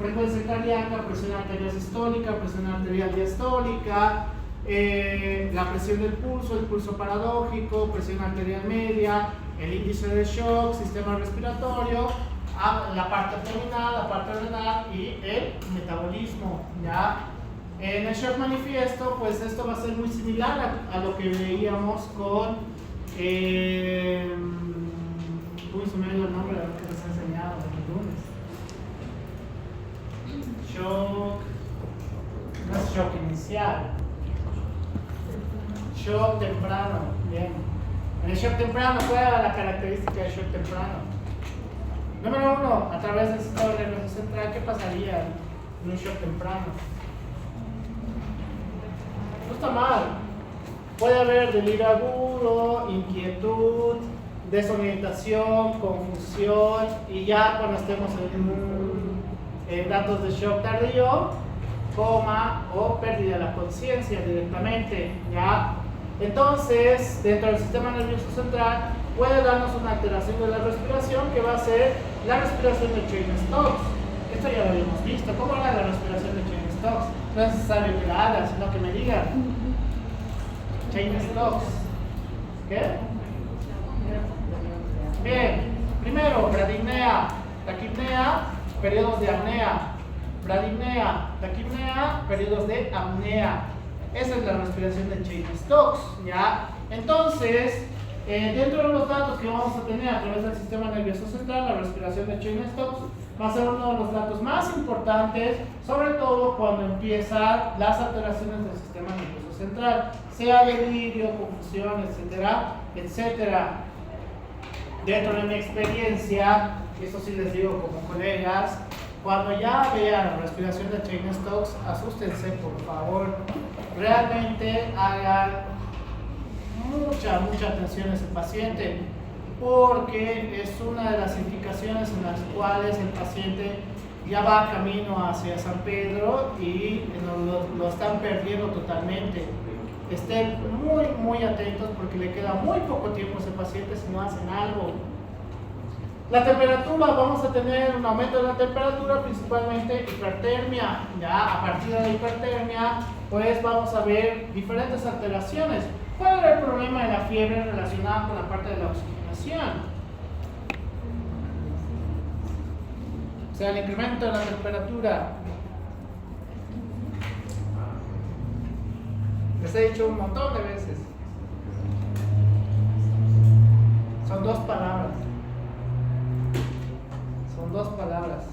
frecuencia cardíaca, presión arterial sistólica, presión arterial diastólica, la presión del pulso, el pulso paradójico, presión arterial media, el índice de shock, sistema respiratorio, la parte abdominal, la parte renal y el metabolismo, ¿ya? En el shock manifiesto, pues esto va a ser muy similar a lo que veíamos con uy, se me dio el nombre de lo que les he enseñado el lunes. Shock, no es shock inicial, shock temprano, bien. En el shock temprano, ¿cuál era la característica del shock temprano? Número uno, a través del sistema nervioso central, ¿qué pasaría en un shock temprano? No está mal. Puede haber delirio agudo, inquietud, desorientación, confusión, y ya cuando estemos en datos de shock tardío, coma o pérdida de la conciencia directamente, ¿ya? Entonces, dentro del sistema nervioso central puede darnos una alteración de la respiración que va a ser la respiración de Cheyne-Stokes. Esto ya lo habíamos visto. ¿Cómo era la respiración de Cheyne-Stokes? No es necesario que la haga, sino que me diga. Cheyne-Stokes. ¿Qué? Bien, primero, bradipnea, taquipnea, periodos de apnea. Bradipnea, taquipnea, periodos de apnea. Esa es la respiración de Cheyne-Stokes, ¿ya? Entonces, dentro de los datos que vamos a tener a través del sistema nervioso central, la respiración de Cheyne-Stokes va a ser uno de los datos más importantes, sobre todo cuando empiezan las alteraciones del sistema nervioso central, sea delirio, confusión, etcétera, etcétera. Dentro de mi experiencia, eso sí les digo como colegas, cuando ya vean la respiración de Cheyne-Stokes, asústense por favor, realmente hagan mucha atención a ese paciente, porque es una de las indicaciones en las cuales el paciente ya va camino hacia San Pedro y lo están perdiendo totalmente. Estén muy atentos porque le queda muy poco tiempo a ese paciente si no hacen algo. La temperatura, vamos a tener un aumento de la temperatura, principalmente hipertermia. Ya a partir de la hipertermia, pues vamos a ver diferentes alteraciones. ¿Cuál era el problema de la fiebre relacionada con la parte de la oxigenación? O sea, el incremento de la temperatura. Les he dicho un montón de veces. Son dos palabras. Son dos palabras.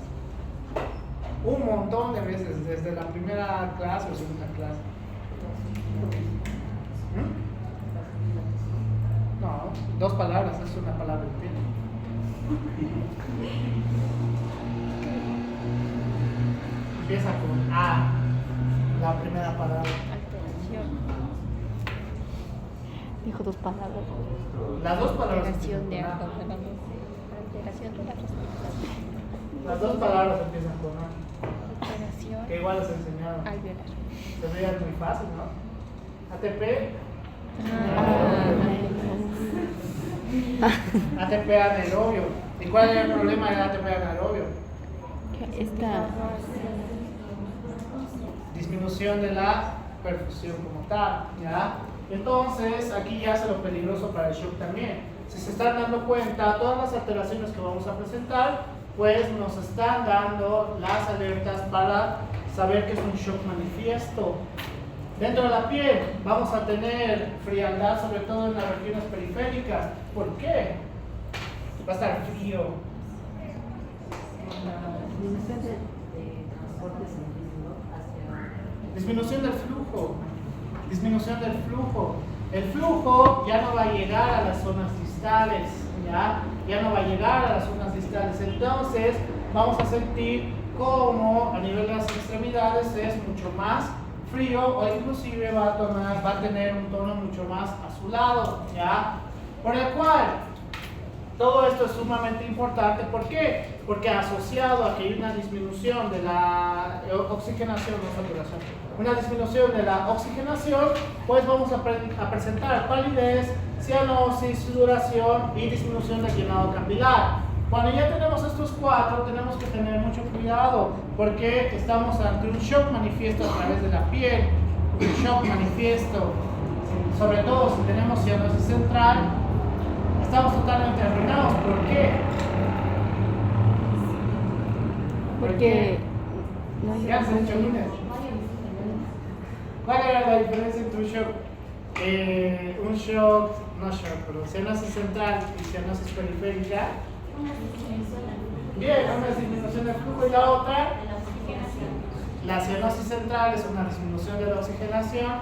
Un montón de veces, desde la primera clase o segunda clase. No, dos palabras, es una palabra entera. Empieza con A, la primera palabra. Alteración. Dijo dos palabras. Las dos palabras. Alteración de empiezan agua. con Alteración de la respiración. A. Las dos palabras empiezan con A. Alteración Que igual les he enseñado. alveolar. Se veía muy fácil, ¿no? ATP. ATP anaerobio. ¿Y cuál es el problema del ATP anaerobio? Esta Disminución de la perfusión como tal, ¿ya? Entonces, aquí ya hace lo peligroso para el shock también. Si se están dando cuenta, todas las alteraciones que vamos a presentar, pues nos están dando las alertas para saber que es un shock manifiesto. Dentro de la piel vamos a tener frialdad, sobre todo en las regiones periféricas. ¿Por qué? Va a estar frío. Disminución del flujo. Disminución del flujo. El flujo ya no va a llegar a las zonas distales, ya no va a llegar a las zonas distales. Entonces vamos a sentir como a nivel de las extremidades es mucho más frío o inclusive va a tener un tono mucho más azulado, ¿ya? Por el cual todo esto es sumamente importante. ¿Por qué? Porque asociado a que hay una disminución de la oxigenación, no saturación, una disminución de la oxigenación, pues vamos a presentar palidez, cianosis, sudoración y disminución del llenado capilar. Cuando ya tenemos estos cuatro, tenemos que tener mucho cuidado porque estamos ante un shock manifiesto a través de la piel, un shock manifiesto, sobre todo si tenemos cianosis central, estamos totalmente arruinados. ¿Por qué? Porque no hay ¿Qué has hecho, Inés? ¿Cuál era la diferencia entre cianosis central y cianosis periférica? Bien, una disminución del flujo y la otra, la cianosis central es una disminución de la oxigenación.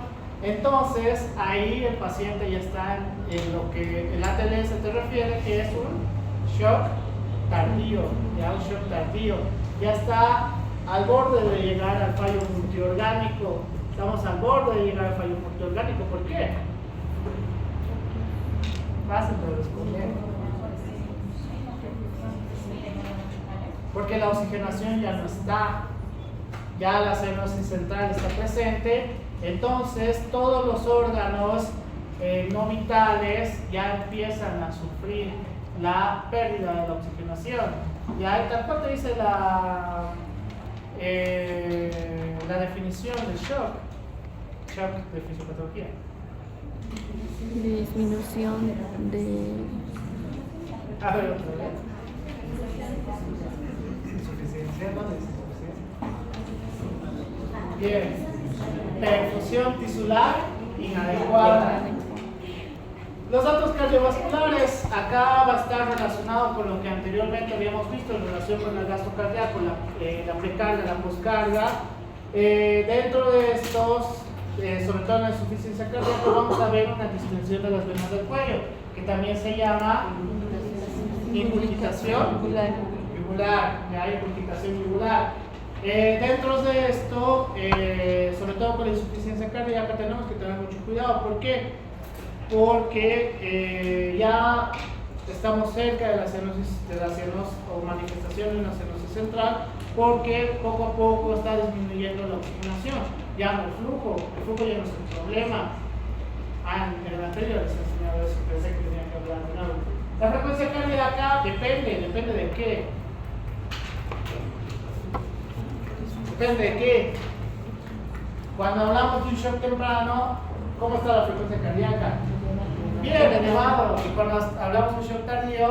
Entonces, ahí el paciente ya está en lo que el ATLS te refiere, que es un shock tardío, ya un shock tardío. Ya está al borde de llegar al fallo multiorgánico. Estamos al borde de llegar al fallo multiorgánico. ¿Por qué? Fácil de responder. Porque la oxigenación ya no está. Ya la cianosis central está presente. Entonces, todos los órganos no vitales ya empiezan a sufrir la pérdida de la oxigenación. Ya tal cual te dice la definición del shock de fisiopatología. disminución de A ver, otra vez. Insuficiencia, ¿dónde dice insuficiencia? Bien. Perfusión tisular inadecuada. Los datos cardiovasculares, acá va a estar relacionado con lo que anteriormente habíamos visto en relación con el gasto cardíaco, la precarga, la poscarga. Dentro de estos, sobre todo en la insuficiencia cardíaca, vamos a ver una distensión de las venas del cuello, que también se llama ingurgitación yugular, ingurgitación yugular. Dentro de esto, sobre todo con la insuficiencia cardíaca, tenemos que tener mucho cuidado. ¿Por qué? Porque ya estamos cerca de la cianosis o manifestación de una cianosis central, porque poco a poco está disminuyendo la oxigenación. Ya no el flujo ya no es el problema. En el anterior les he enseñado eso, pensé que tenía que hablar de nuevo. La frecuencia cardíaca depende de qué. Depende de qué. Cuando hablamos de un shock temprano, ¿cómo está la frecuencia cardíaca? Bien elevado. Y cuando hablamos de un shock tardío,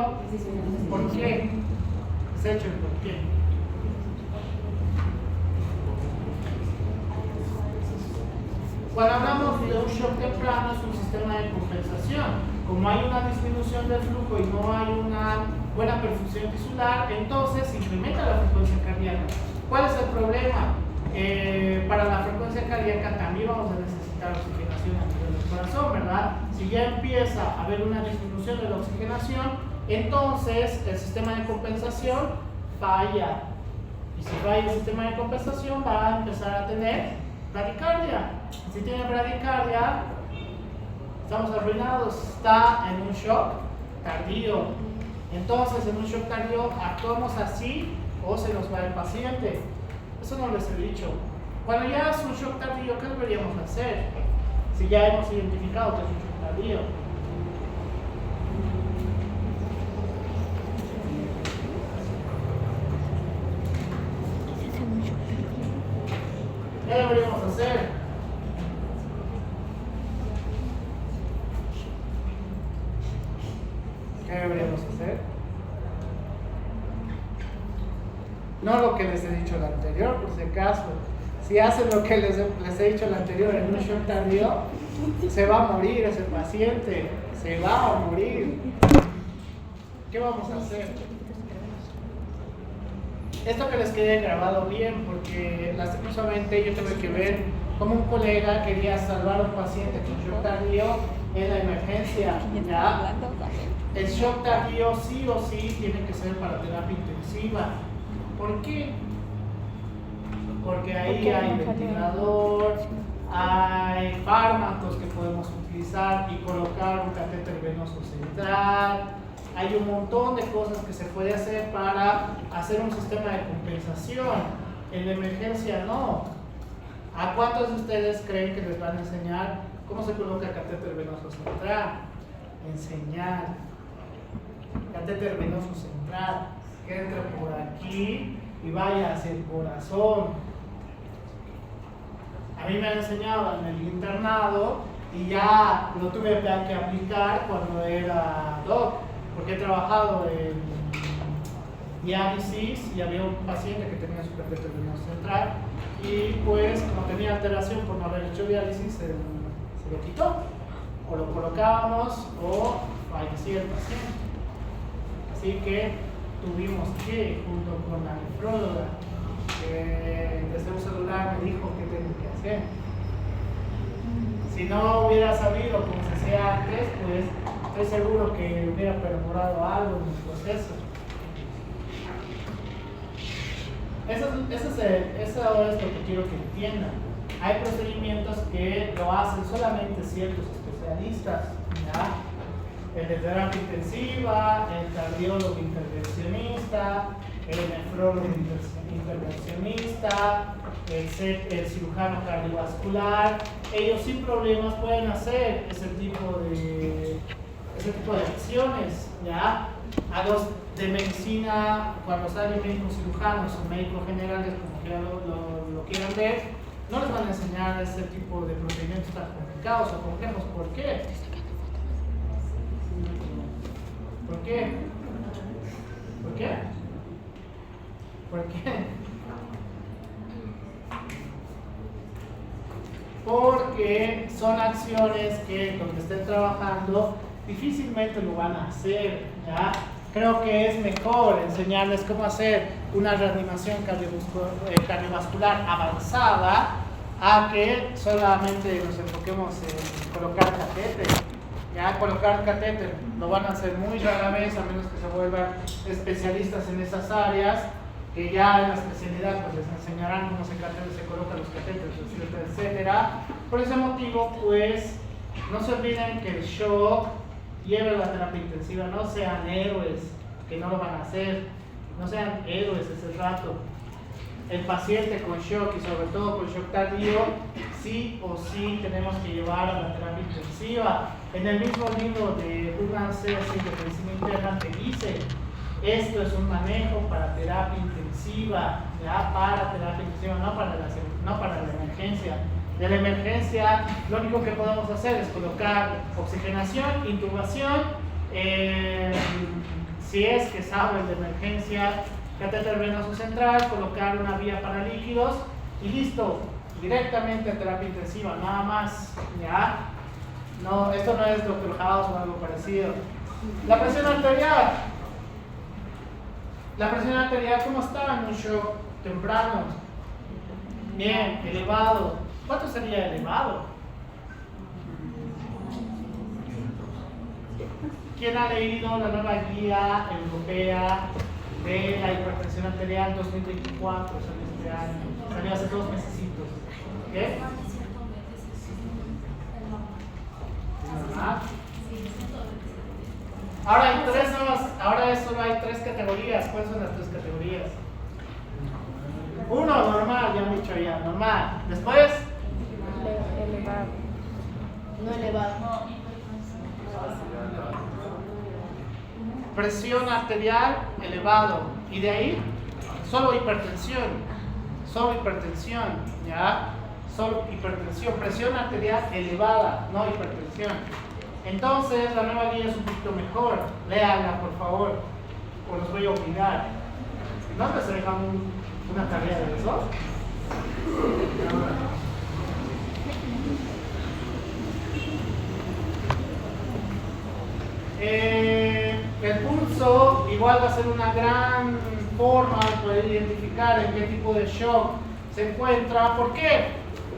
¿por qué? Es hecho el por qué. Cuando hablamos de un shock temprano, es un sistema de compensación. Como hay una disminución del flujo y no hay una buena perfusión tisular, entonces se incrementa la frecuencia cardíaca. ¿Cuál es el problema? Para la frecuencia cardíaca también vamos a necesitar oxigenación a nivel del corazón, ¿verdad? Si ya empieza a haber una disminución de la oxigenación, entonces el sistema de compensación falla. Y si falla el sistema de compensación, va a empezar a tener bradicardia. Si tiene bradicardia, estamos arruinados, está en un shock tardío. Entonces, en un shock tardío actuamos así o se nos va el paciente. Eso no les he dicho. Cuando ya es un shock tardío, ¿qué deberíamos hacer? Si ya hemos identificado que es un shock tardío. ¿Qué deberíamos hacer? ¿Qué deberíamos hacer? No lo que les he dicho el anterior, por si acaso. Si hacen lo que les he dicho el anterior en un shock tardío, se va a morir ese paciente. Se va a morir. ¿Qué vamos a hacer? Esto que les quede grabado bien, porque lastimosamente yo tuve que ver cómo un colega quería salvar a un paciente con shock tardío en la emergencia. ¿Ya? El shock tardío sí o sí tiene que ser para terapia intensiva. ¿Por qué? Porque ahí hay ventilador, hay fármacos que podemos utilizar y colocar un catéter venoso central. Hay un montón de cosas que se puede hacer para hacer un sistema de compensación. En la emergencia no. ¿A cuántos de ustedes creen que les van a enseñar cómo se coloca el catéter venoso central? Enseñar. catéter venoso central, que entre por aquí y vaya hacia el corazón. A mí me han enseñado en el internado y ya lo tuve que aplicar cuando era doc, porque he trabajado en diálisis y había un paciente que tenía su catéter venoso central y pues como tenía alteración por no haber hecho diálisis se lo quitó, o lo colocábamos o fallecía el paciente. Así que tuvimos que, junto con la nefróloga, desde un celular me dijo qué tengo que hacer. Si no hubiera sabido cómo se hacía antes, pues estoy seguro que hubiera perforado algo en el proceso. Eso es lo que quiero que entiendan. Hay procedimientos que lo hacen solamente ciertos especialistas, ¿ya? El de terapia intensiva, el cardiólogo intervencionista, el nefrólogo intervencionista, el cirujano cardiovascular. Ellos sin problemas pueden hacer ese tipo de acciones, ¿ya? A los de medicina, cuando salen médicos cirujanos o médicos generales, como que lo quieran ver, no les van a enseñar ese tipo de procedimientos tan complicados o complejos. ¿Por qué? ¿Por qué? ¿Por qué? ¿Por qué? Porque son acciones que donde estén trabajando difícilmente lo van a hacer, ¿ya? Creo que es mejor enseñarles cómo hacer una reanimación cardiovascular avanzada a que solamente nos enfoquemos en colocar catéter. Ya colocar catéter lo van a hacer muy rara vez, a menos que se vuelvan especialistas en esas áreas, que ya en la especialidad pues les enseñarán cómo se colocan los catéteres, etcétera. Por ese motivo, pues, no se olviden que el shock lleve a la terapia intensiva, no sean héroes, que no lo van a hacer, no sean héroes ese rato. El paciente con shock y sobre todo con shock tardío, sí o sí tenemos que llevar a la terapia intensiva. En el mismo libro de Urban C. de medicina interna te dice, esto es un manejo para terapia intensiva, ya para terapia intensiva, no para la emergencia. De la emergencia, lo único que podemos hacer es colocar oxigenación, intubación, si es que saben de emergencia, catéter venoso central, colocar una vía para líquidos y listo, directamente a terapia intensiva, nada más, ¿ya? No, esto no es Dr. House o algo parecido. La presión arterial, ¿cómo está en un shock temprano? Bien, elevado. ¿Cuánto sería elevado? ¿Quién ha leído la nueva guía europea de la hipertensión arterial 2024? Salió este año, salió hace 2 mesecitos. ¿Qué? Ahora solo hay 3 categorías. ¿Cuáles son las 3 categorías? 1, normal, ya han dicho ya, normal. Después, elevado. No elevado. presión arterial elevado. Y de ahí, solo hipertensión, ¿ya? Solo hipertensión, presión arterial elevada, no hipertensión. Entonces, la nueva guía es un poquito mejor. Léanla, por favor, o los voy a obligar. ¿No les dejan una tarea de eso? El pulso igual va a ser una gran forma de poder identificar en qué tipo de shock se encuentra. ¿Por qué?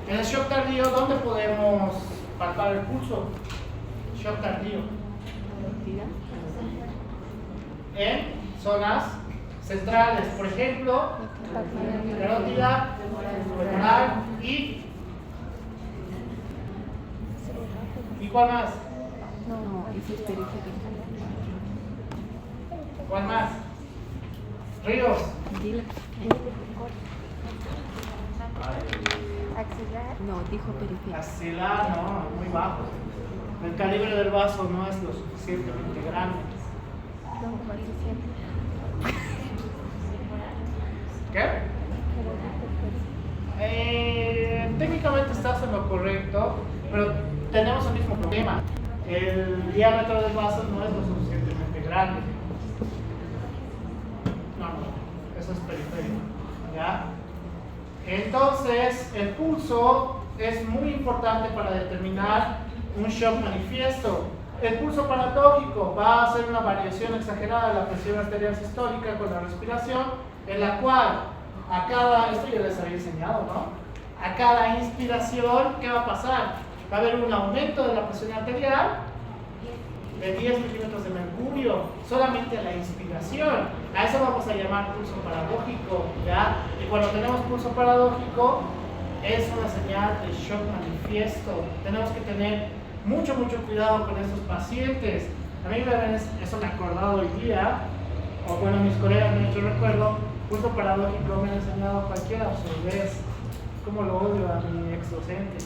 En el shock tardío, ¿dónde podemos palpar el pulso? Shock tardío. En zonas centrales, por ejemplo, carótida, femoral y ¿cuál más? No, ese es periférico. ¿Cuál más? Ríos. Dile. Axilar. No, dijo periférico. Axilar, no, muy bajo. El calibre del vaso no es lo suficientemente grande. No, casi siempre. ¿Qué? Técnicamente estás en lo correcto, pero tenemos el mismo problema. El diámetro del vaso no es lo suficientemente grande. No, eso es periférico. ¿Ya? Entonces, el pulso es muy importante para determinar un shock manifiesto. El pulso paradójico va a ser una variación exagerada de la presión arterial sistólica con la respiración, en la cual a cada, esto yo les había enseñado, ¿no? A cada inspiración, ¿qué va a pasar? Va a haber un aumento de la presión arterial de 10 milímetros de mercurio, solamente a la inspiración. A eso vamos a llamar pulso paradójico, ¿ya? Y cuando tenemos pulso paradójico, es una señal de shock manifiesto. Tenemos que tener mucho cuidado con estos pacientes. A mí eso me he acordado hoy día, o bueno, mis colegas me han hecho recuerdo, pulso paradójico me han enseñado cualquier absurdez. Como lo odio a mi ex docente.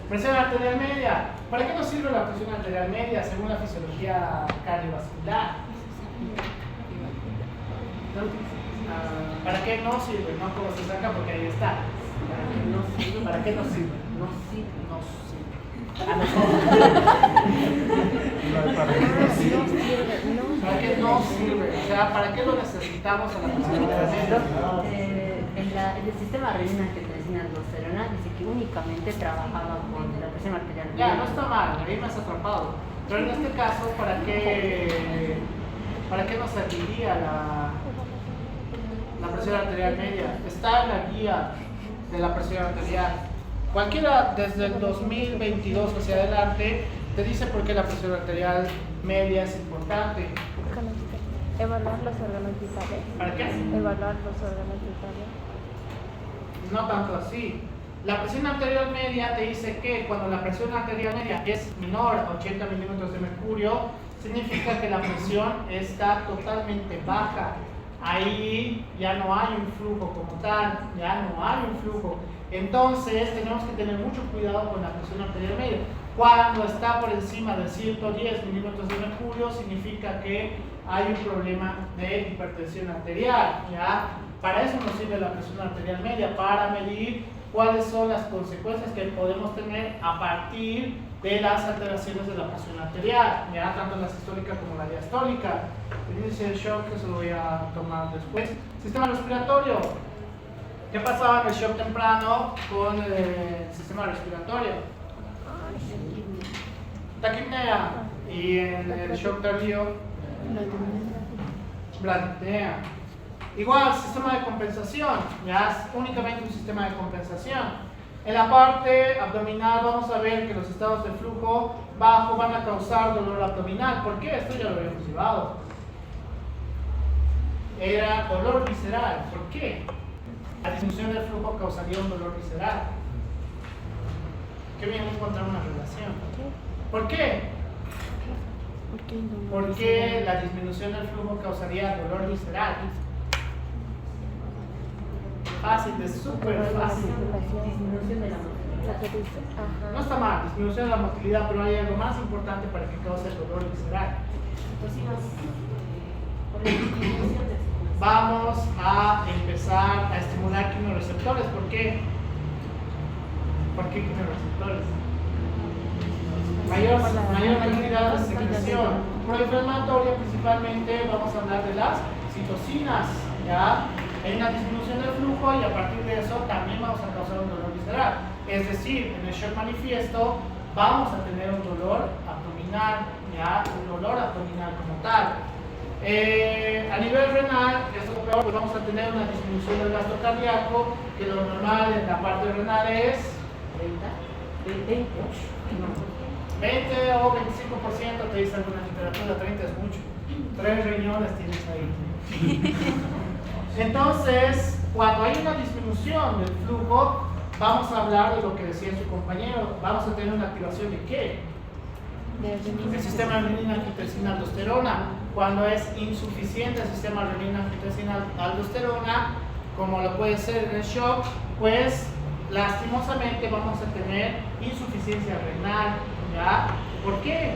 Presión arterial media. ¿Para qué nos sirve la presión arterial media según la fisiología cardiovascular? ¿Para qué no sirve? No como se saca porque ahí está. ¿Para qué no sirve? No sirve. ¿Para qué no sirve? O sea, ¿para qué lo necesitamos a la presión arterial media? El sistema renina-angiotensina-aldosterona dice que únicamente trabajaba con la presión arterial. Ya, no está mal, ahí me has atrapado. Pero en este caso, ¿para qué nos serviría la presión arterial media? Está en la guía de la presión arterial. Cualquiera desde el 2022 hacia adelante te dice por qué la presión arterial media es importante. Evaluar los órganos vitales. ¿Para qué? Evaluar los órganos vitales. No tanto así. La presión arterial media te dice que cuando la presión arterial media es menor a 80 milímetros de mercurio, significa que la presión está totalmente baja. Ahí ya no hay un flujo como tal, ya no hay un flujo. Entonces tenemos que tener mucho cuidado con la presión arterial media. Cuando está por encima de 110 milímetros de mercurio, significa que hay un problema de hipertensión arterial, ¿ya? Para eso nos sirve la presión arterial media, para medir cuáles son las consecuencias que podemos tener a partir de las alteraciones de la presión arterial, ¿ya? Tanto la sistólica como la diastólica. El índice de shock, que se lo voy a tomar después. Sistema respiratorio. ¿Qué pasaba en el shock temprano con el sistema respiratorio? Taquipnea. Y en el shock tardío, bradipnea. Igual, sistema de compensación, ya es únicamente un sistema de compensación. En la parte abdominal vamos a ver que los estados de flujo bajo van a causar dolor abdominal. ¿Por qué? Esto ya lo habíamos llevado. Era dolor visceral. ¿Por qué? La disminución del flujo causaría un dolor visceral. Qué bien encontrar una relación. ¿Por qué? Porque la disminución del flujo causaría dolor visceral. Fácil, es súper fácil. Disminución de la movilidad. No está mal, disminución de la motilidad, pero hay algo más importante para que cause el dolor visceral. Vamos a empezar a estimular quimioreceptores. ¿Por qué? ¿Por qué quimioreceptores? Mayor cantidad de secreción proinflamatoria, principalmente vamos a hablar de las citocinas, ¿ya? Hay una disminución del flujo y a partir de eso también vamos a causar un dolor visceral. Es decir, en el shock manifiesto vamos a tener un dolor abdominal, ¿ya? Un dolor abdominal como tal. A nivel renal, esto es peor, pues vamos a tener una disminución del gasto cardíaco, que lo normal en la parte renal es 20 o 25%, te dice alguna literatura, 30 es mucho. 3 riñones tienes ahí. Entonces, cuando hay una disminución del flujo, vamos a hablar de lo que decía su compañero. Vamos a tener una activación de ¿qué? El sistema renina-angiotensina-aldosterona. Cuando es insuficiente el sistema renina-angiotensina-aldosterona, como lo puede ser en el shock, pues lastimosamente vamos a tener insuficiencia renal, ¿ya? ¿Por qué?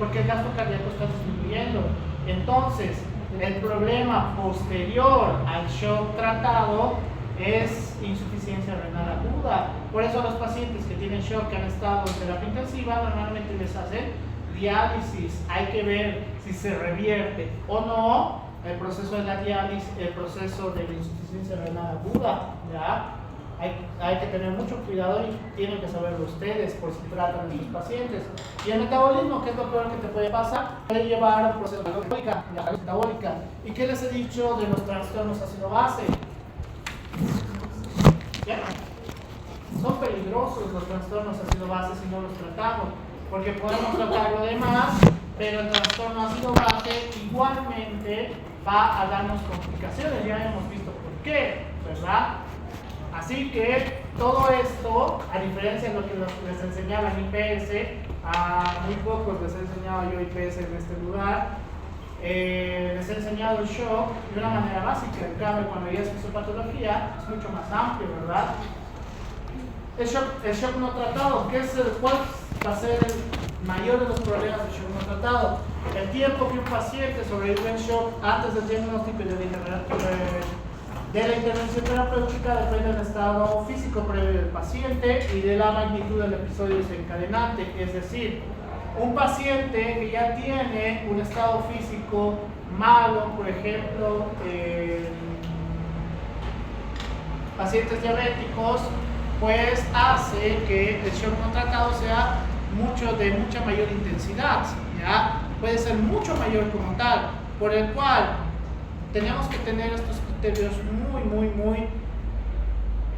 porque el gasto cardíaco está disminuyendo. Entonces, el problema posterior al shock tratado es insuficiencia renal aguda. Por eso a los pacientes que tienen shock, que han estado en terapia intensiva, normalmente les hacen diálisis. Hay que ver si se revierte o no el proceso de la diálisis, el proceso de la insuficiencia renal aguda, ¿ya? Hay que tener mucho cuidado y tienen que saberlo ustedes por si tratan de sus pacientes. Y el metabolismo, que es lo peor que te puede pasar, puede llevar a un proceso de metabólica. ¿Y qué les he dicho de los trastornos ácido-base? ¿Ya? Son peligrosos los trastornos ácido-base si no los tratamos, porque podemos tratar lo demás, pero el trastorno ácido-base igualmente va a darnos complicaciones. Ya hemos visto por qué, ¿verdad? Así que todo esto, a diferencia de lo que les enseñaba en IPS, a muy pocos les he enseñado yo IPS en este lugar, les he enseñado el shock de una manera básica. En cambio, cuando ya es fisiopatología, es mucho más amplio, ¿verdad? El shock no tratado, ¿cuál va a ser el mayor de los problemas del shock no tratado? El tiempo que un paciente sobrevive en shock antes del diagnóstico y de la intervención terapéutica depende del estado físico previo del paciente y de la magnitud del episodio desencadenante. Es decir, un paciente que ya tiene un estado físico malo, por ejemplo, pacientes diabéticos, pues hace que el shock no tratado sea de mucha mayor intensidad, ¿ya? Puede ser mucho mayor como tal, por el cual tenemos que tener estos criterios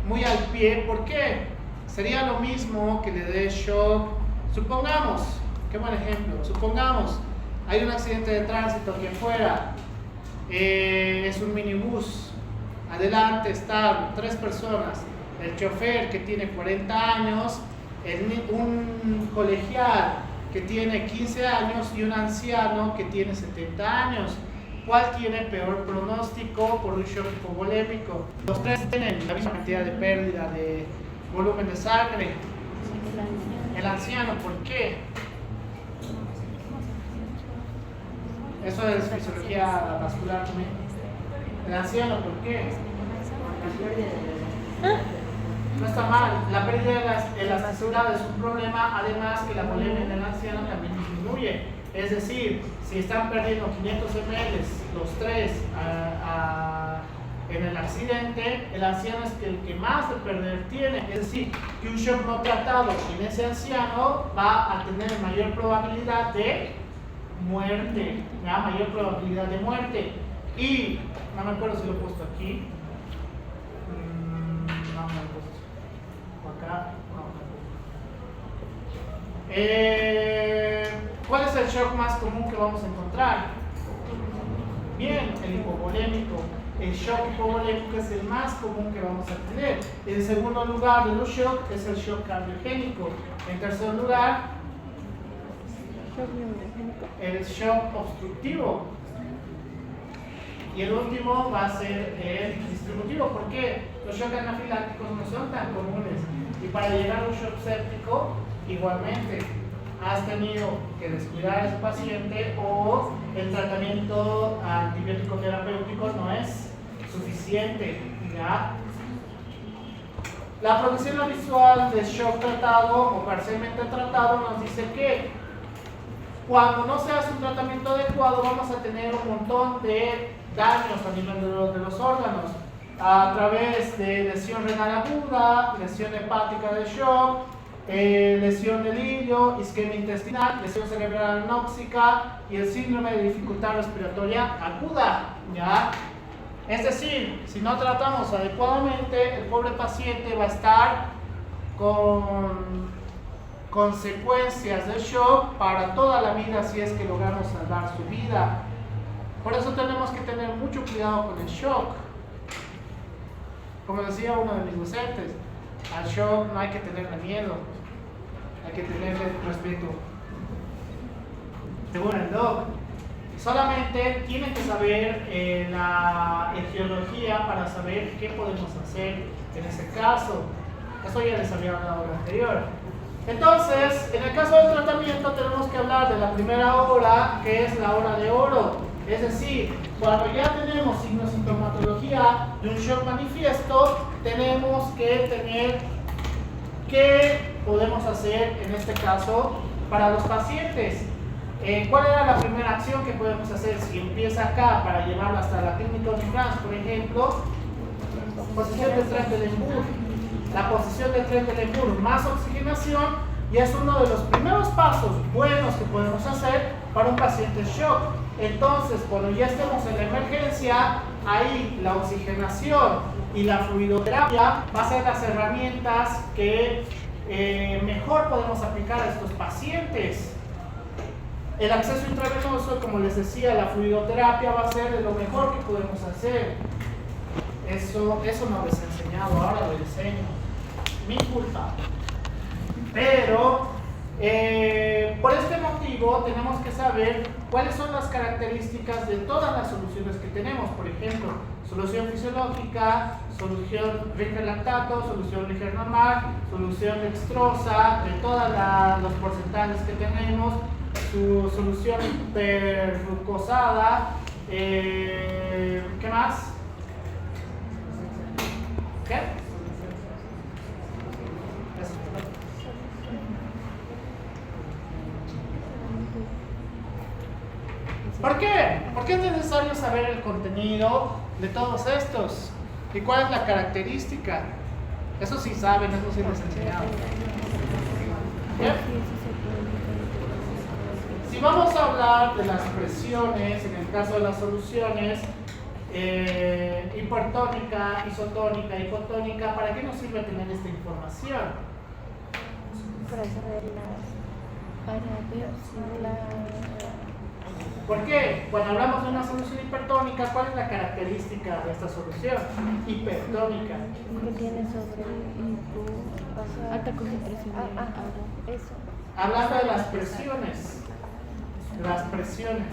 muy al pie. ¿Por qué? Sería lo mismo que le dé shock. Supongamos, qué buen ejemplo, supongamos hay un accidente de tránsito aquí afuera, es un minibús, adelante están 3 personas, el chofer que tiene 40 años, un colegial que tiene 15 años y un anciano que tiene 70 años. ¿Cuál tiene peor pronóstico por un shock hipovolémico? Los 3 tienen la misma cantidad de pérdida de volumen de sangre. El anciano, ¿por qué? Eso es fisiología vascular también. El anciano, ¿por qué? No está mal. La pérdida de la elasticidad es un problema, además que la volemia en el anciano también disminuye. Es decir, si están perdiendo 500 ml los 3 en el accidente, el anciano es el que más de perder tiene. Es decir, que un shock no tratado en ese anciano va a tener mayor probabilidad de muerte, ¿ya? Mayor probabilidad de muerte. Y no me acuerdo si lo he puesto aquí. No me lo he puesto. O acá. ¿Cuál es el shock más común que vamos a encontrar? Bien, el hipovolémico. El shock hipovolémico es el más común que vamos a tener. En segundo lugar de los shocks es el shock cardiogénico. En tercer lugar, el shock obstructivo. Y el último va a ser el distributivo. ¿Por qué? Los shocks anafilácticos no son tan comunes. Y para llegar a un shock séptico, igualmente, has tenido que descuidar a ese paciente o el tratamiento antibiótico terapéutico no es suficiente, ¿ya? La progresión visual de shock tratado o parcialmente tratado nos dice que cuando no se hace un tratamiento adecuado vamos a tener un montón de daños a nivel de los órganos a través de lesión renal aguda, lesión hepática de shock, lesión del hígado, isquemia intestinal, lesión cerebral anóxica y el síndrome de dificultad respiratoria aguda, ¿ya? Es decir, si no tratamos adecuadamente, el pobre paciente va a estar con consecuencias de shock para toda la vida si es que logramos salvar su vida. Por eso tenemos que tener mucho cuidado con el shock. Como decía uno de mis docentes, al shock no hay que tenerle miedo, hay que tenerle respeto. Según el doc, solamente tienen que saber la etiología para saber qué podemos hacer en ese caso. Eso ya les había hablado en lo anterior. Entonces, en el caso del tratamiento tenemos que hablar de la primera hora, que es la hora de oro. Es decir, cuando ya tenemos signo-sintomatología de un shock manifiesto, tenemos que tener qué podemos hacer en este caso para los pacientes. ¿Cuál era la primera acción que podemos hacer? Si empieza acá para llevarlo hasta la clínica de France, por ejemplo, posición del Trendelenburg. La posición del Trendelenburg más oxigenación, y es uno de los primeros pasos buenos que podemos hacer para un paciente shock. Entonces, cuando ya estemos en la emergencia, ahí la oxigenación y la fluidoterapia va a ser las herramientas que mejor podemos aplicar a estos pacientes. El acceso intravenoso, como les decía, la fluidoterapia va a ser de lo mejor que podemos hacer. Eso no les he enseñado, ahora lo enseño. Mi culpa. Pero por este motivo tenemos que saber cuáles son las características de todas las soluciones que tenemos. Por ejemplo, solución fisiológica, solución Ringer-lactato, solución Ringer normal, solución dextrosa, de todos los porcentajes que tenemos, su solución hiperglucosada, ¿qué más? ¿Qué? ¿Por qué? ¿Por qué es necesario saber el contenido de todos estos? ¿Y cuál es la característica? Eso sí saben, eso sí les he enseñado. ¿Bien? Si vamos a hablar de las presiones, en el caso de las soluciones, hipertónica, isotónica, hipotónica, ¿para qué nos sirve tener esta información? Para saber ¿Por qué? Cuando hablamos de una solución hipertónica, ¿cuál es la característica de esta solución? Hipertónica. que tiene sobre alta concentración de agua. Eso. Hablando de las presiones. Las presiones.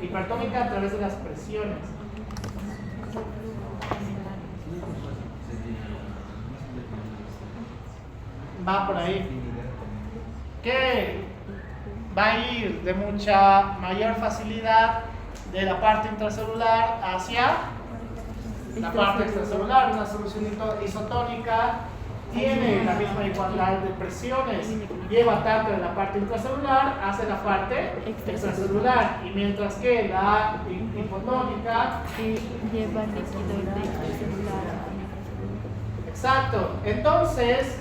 Hipertónica a través de las presiones. Va por ahí. ¿Qué? Va a ir de mucha mayor facilidad de la parte intracelular hacia la parte extracelular. Una solución isotónica tiene la misma igualdad de presiones, lleva tanto de la parte intracelular hacia la parte extracelular, y mientras que la hipotónica lleva líquido de extracelular. Exacto. Entonces,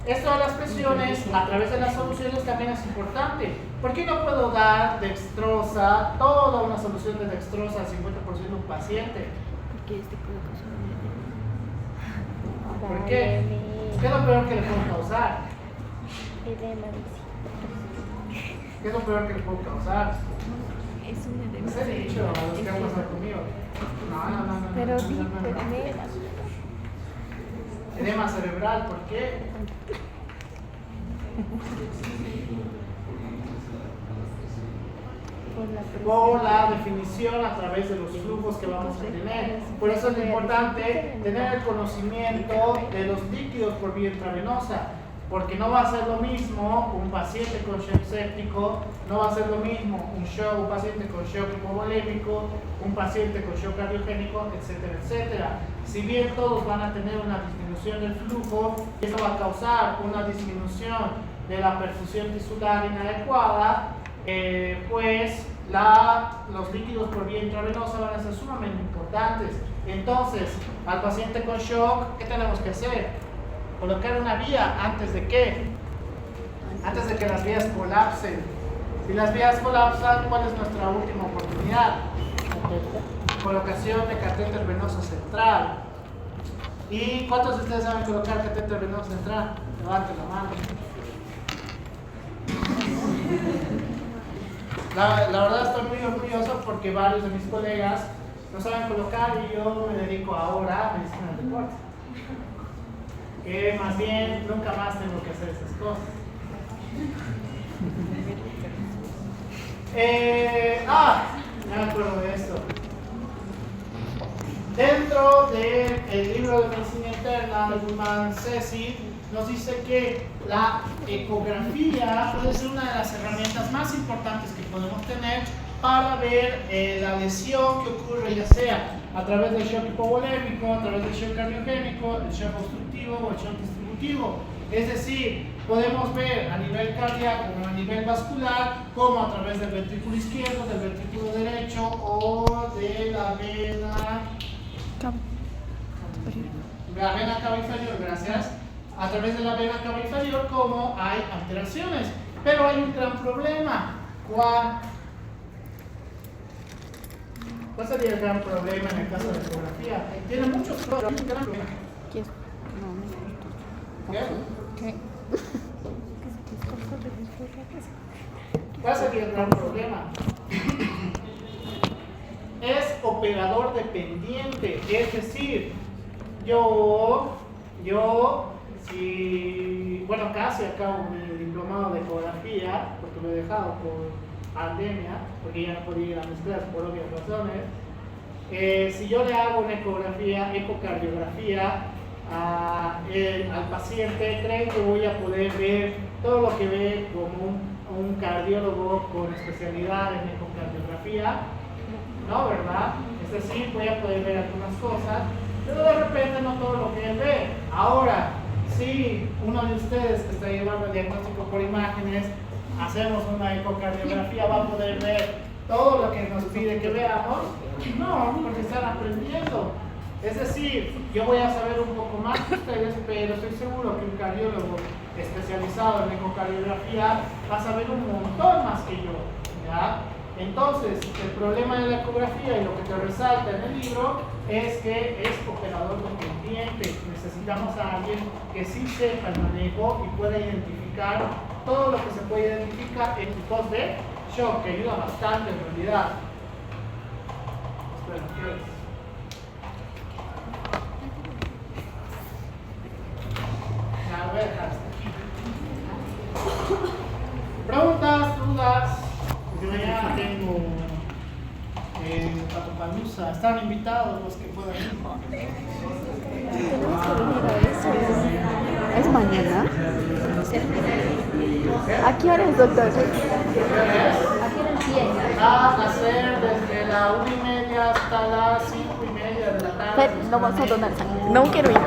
esto de las presiones a través de las soluciones también es importante. ¿Por qué no puedo dar dextrosa, toda una solución de dextrosa al 50% de un paciente? Porque este puede causar un edema. ¿Por qué? ¿Qué es lo peor que le puedo causar? Edema, ¿Qué es lo peor que le puedo causar? es un edema. Les he dicho a los que han pasado conmigo. No. Pero no. Edema cerebral, ¿por qué? Por la definición a través de los flujos que vamos a tener. Por eso es importante tener el conocimiento de los líquidos por vía intravenosa, porque no va a ser lo mismo un paciente con shock séptico, no va a ser lo mismo un paciente con shock hipovolémico, un paciente con shock cardiogénico, etcétera, etcétera. Si bien todos van a tener una disminución del flujo, eso va a causar una disminución de la perfusión tisular inadecuada, pues los líquidos por vía intravenosa van a ser sumamente importantes. Entonces, al paciente con shock, ¿qué tenemos que hacer? Colocar una vía antes de qué? Antes de que las vías colapsen. Si las vías colapsan, ¿cuál es nuestra última oportunidad? Colocación de catéter venoso central. ¿Y cuántos de ustedes saben colocar catéter venoso central? Levanten la mano. La verdad estoy muy orgulloso porque varios de mis colegas no saben colocar, y yo me dedico ahora a medicina del deporte. Que más bien nunca más tengo que hacer esas cosas. Me acuerdo de esto. Dentro del libro de medicina interna de Human Ceci nos dice que la ecografía puede ser una de las herramientas más importantes que podemos tener para ver la lesión que ocurre, ya sea a través del shock hipovolémico, a través del shock cardiogénico, el shock obstructivo o el shock distributivo. Es decir, podemos ver a nivel cardíaco o a nivel vascular, como a través del ventrículo izquierdo, del ventrículo derecho o de la vena cava inferior, gracias. A través de la vena cava inferior, como hay alteraciones. Pero hay un gran problema. ¿Cuál sería el gran problema en el caso de la ecografía? Tiene muchos problemas. ¿Qué? ¿Qué? ¿Qué? ¿Cuál sería el gran problema? Es operador dependiente, es decir, bueno, casi acabo mi diplomado de ecografía, porque lo he dejado por pandemia, porque ya no podía ir a mis clases por obvias razones. Si yo le hago una ecografía, ecocardiografía al paciente, ¿creen que voy a poder ver todo lo que ve como un cardiólogo con especialidad en ecocardiografía? No, ¿verdad? Es decir, voy a poder ver algunas cosas, pero de repente no todo lo que él ve. Ahora, si uno de ustedes que está llevando el diagnóstico por imágenes, hacemos una ecocardiografía, va a poder ver todo lo que nos pide que veamos. No, porque están aprendiendo. Es decir, yo voy a saber un poco más que ustedes, pero estoy seguro que un cardiólogo especializado en ecocardiografía va a saber un montón más que yo, ¿ya? Entonces, el problema de la ecografía y lo que te resalta en el libro es que es operador dependiente. Necesitamos a alguien que sí sepa el manejo y pueda identificar todo lo que se puede identificar en tipos de shock, que ayuda bastante en realidad. Espera, ¿qué es? La voy a dejar hasta aquí. Preguntas, dudas. Porque mañana tengo Papapalusa. Están invitados los que puedan ir. Tenemos que venir a eso. ¿Es mañana? ¿A qué hora es, doctor? ¿A qué hora empieza? Va a ser desde la 1:30 hasta las 5:30 de la tarde. No vas a donar sangre. No quiero ir.